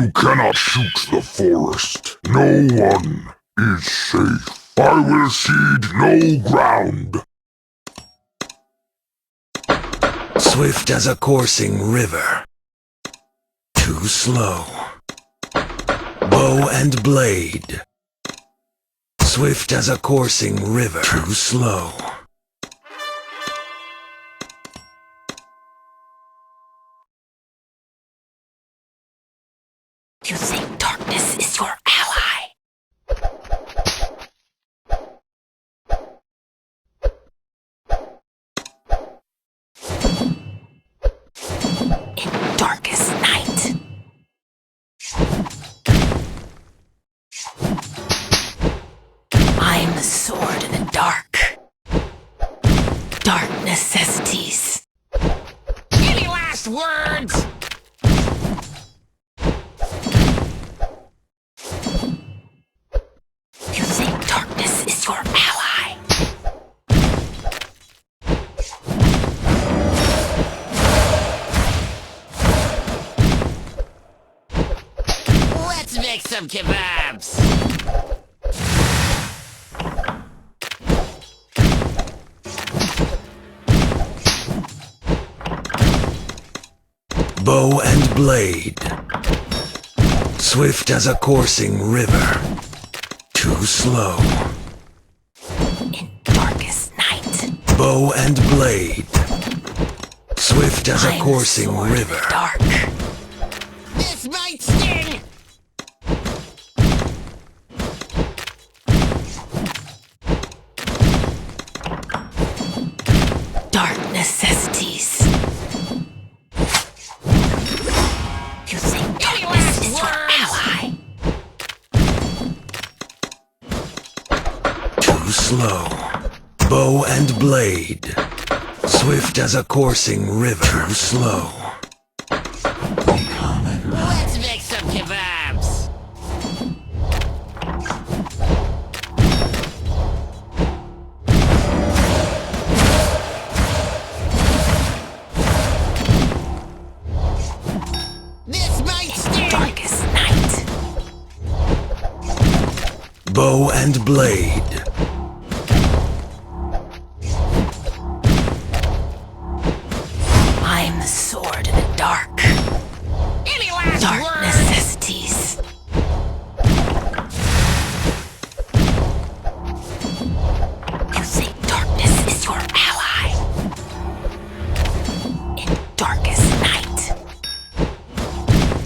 You cannot shoot the forest. No one is safe. I will cede no ground. Swift as a coursing river. Too slow. Bow and blade. Swift as a coursing river. Too slow. You think darkness is your ally? In darkest night. I am the sword in the dark. Dark necessities. Any last words? You think darkness is your ally? Let's make some kebabs. Bow and blade. Swift as a coursing river. Too slow. In darkest night. Bow and blade. Swift as a I am the coursing sword in the river. dark. This might sting. Dark necessities. You think darkness is your ally? Too slow. Bow and blade. Swift as a coursing river. Too slow. Let's make some kebabs. This might sting. Darkest night. Bow and blade. I am the sword in the dark. Any last Dark words? necessities. You think darkness is your ally? In darkest night.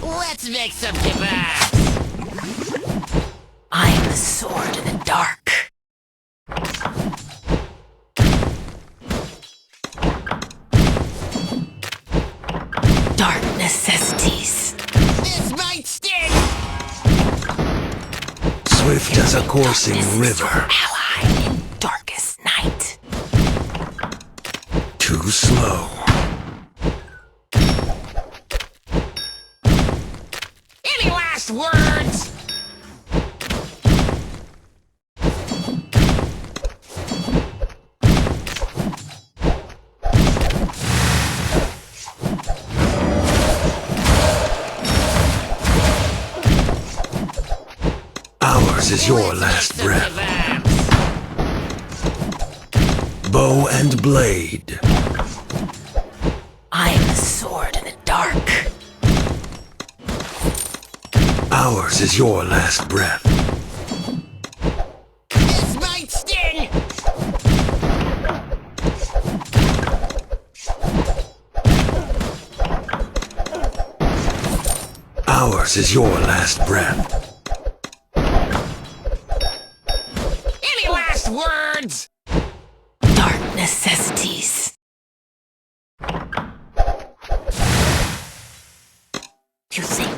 Let's make some kebabs. I am the sword in the dark. Dark necessities. This might sting. Swift as a coursing Darkness is your river. ally in darkest night. Too slow. Any last words? Ours is your Let's last make some breath. kebabs. Bow and blade. I am the sword in the dark. Ours is your last breath. This might sting. Ours is your last breath. Any last words? Dark necessities. You think